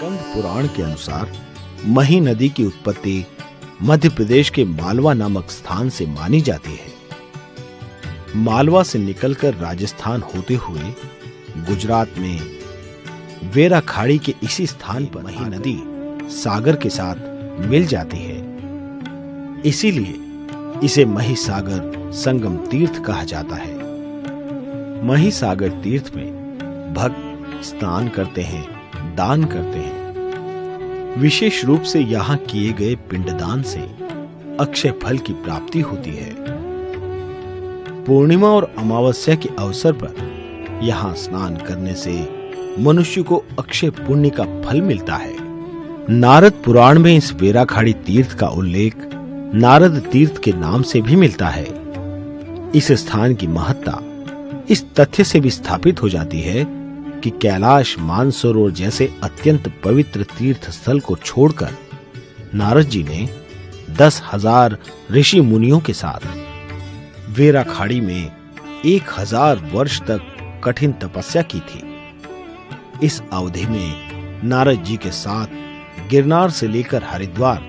स्कंद पुराण के अनुसार मही नदी की उत्पत्ति मध्य प्रदेश के मालवा नामक स्थान से मानी जाती है। मालवा से निकलकर राजस्थान होते हुए गुजरात में वेरा खाड़ी के इसी स्थान पर मही नदी सागर के साथ मिल जाती है। इसीलिए इसे मही सागर संगम तीर्थ कहा जाता है। मही सागर तीर्थ में भक्त स्नान करते हैं, दान करते हैं। विशेष रूप से यहाँ किए गए पिंडदान से अक्षय फल की प्राप्ति होती है। पूर्णिमा और अमावस्या के अवसर पर यहाँ स्नान करने से मनुष्य को अक्षय पुण्य का फल मिलता है। नारद पुराण में इस वेराखाड़ी तीर्थ का उल्लेख नारद तीर्थ के नाम से भी मिलता है। इस स्थान की महत्ता इस तथ्य से भी स्थापित हो जाती है कि कैलाश, मानसरोवर जैसे अत्यंत पवित्र तीर्थ स्थल को छोड़कर नारद जी ने 10,000 ऋषि मुनियों के साथ वेराखाड़ी में 1000 वर्ष तक कठिन तपस्या की थी। इस अवधि में नारद जी के साथ गिरनार से लेकर हरिद्वार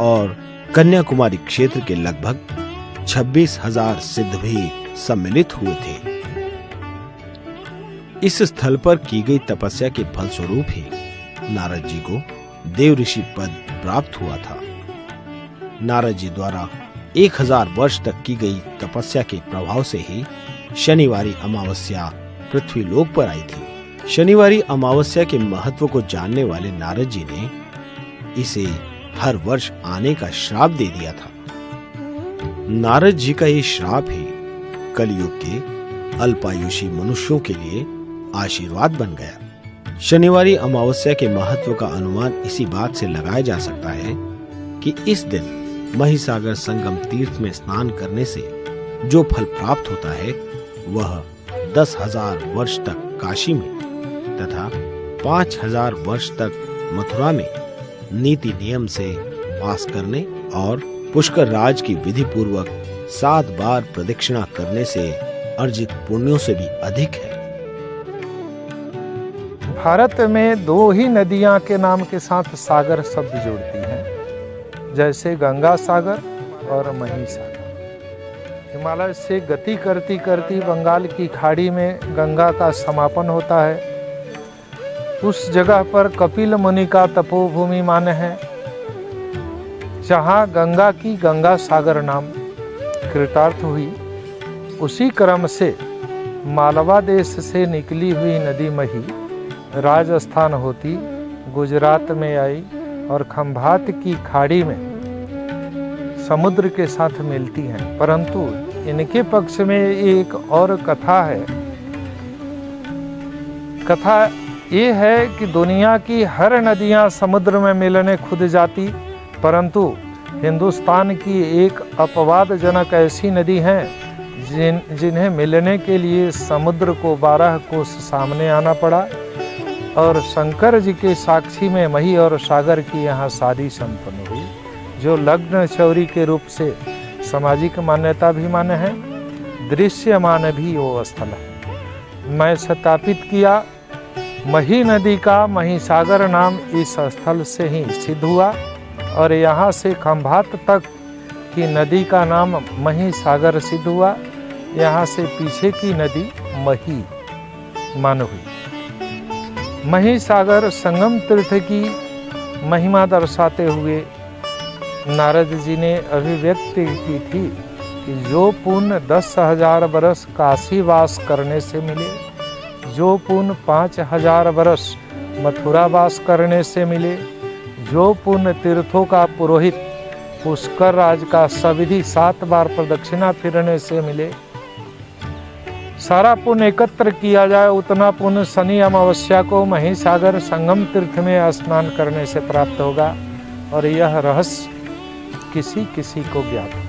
और कन्याकुमारी क्षेत्र के लगभग 26,000 सिद्ध भी सम्मिलित हुए थे। इस स्थल पर की गई तपस्या के फलस्वरूप ही नारद जी को देव ऋषि पद प्राप्त हुआ था। नारद जी द्वारा 1000 वर्ष तक की गई तपस्या के प्रभाव से ही शनिवारी अमावस्या पृथ्वी लोक पर आई थी। शनिवारी अमावस्या के महत्व को जानने वाले नारद जी ने इसे हर वर्ष आने का श्राप दे दिया था। नारद जी का ये श्राप ही कलयुग के अल्पायुषी मनुष्यों के लिए आशीर्वाद बन गया। शनिवारी अमावस्या के महत्व का अनुमान इसी बात से लगाया जा सकता है कि इस दिन महिसागर संगम तीर्थ में स्नान करने से जो फल प्राप्त होता है वह 10,000 वर्ष तक काशी में तथा 5,000 वर्ष तक मथुरा में नीति नियम से वास करने और पुष्कर राज की विधि पूर्वक 7 बार प्रदक्षिणा करने से अर्जित पुण्यों से भी अधिक है। भारत में 2 ही नदियां के नाम के साथ सागर शब्द जोड़ती हैं, जैसे गंगा सागर और मही सागर। हिमालय से गति करती करती बंगाल की खाड़ी में गंगा का समापन होता है। उस जगह पर कपिल मुनि का तपोभूमि मान है, जहाँ गंगा की गंगा सागर नाम कृतार्थ हुई। उसी क्रम से मालवा देश से निकली हुई नदी मही राजस्थान होती गुजरात में आई और खंभात की खाड़ी में समुद्र के साथ मिलती हैं। परंतु इनके पक्ष में एक और कथा है। कथा ये है कि दुनिया की हर नदियां समुद्र में मिलने खुद जाती, परंतु हिंदुस्तान की एक अपवादजनक ऐसी नदी है जिन्हें मिलने के लिए समुद्र को 12 कोस सामने आना पड़ा और शंकर जी के साक्षी में मही और सागर की यहाँ शादी संपन्न हुई, जो लग्न चौरी के रूप से सामाजिक मान्यता भी मान्य है, दृश्यमान भी वो स्थल है। मैं सत्यापित किया, मही नदी का मही सागर नाम इस स्थल से ही सिद्ध हुआ और यहाँ से खंभात तक की नदी का नाम मही सागर सिद्ध हुआ। यहाँ से पीछे की नदी मही मान हुई। मही सागर संगम तीर्थ की महिमा दर्शाते हुए नारद जी ने अभिव्यक्ति की थी कि जो पुण्य 10,000 बरस काशी वास करने से मिले, जो पुण्य 5,000 बरस मथुरा वास करने से मिले, जो पुण्य तीर्थों का पुरोहित पुष्कर राज का सविधि 7 बार प्रदक्षिणा फिरने से मिले, सारा पुण्य एकत्र किया जाए उतना पुण्य शनि अमावस्या को मही सागर संगम तीर्थ में स्नान करने से प्राप्त होगा। और यह रहस्य किसी किसी को ज्ञात है।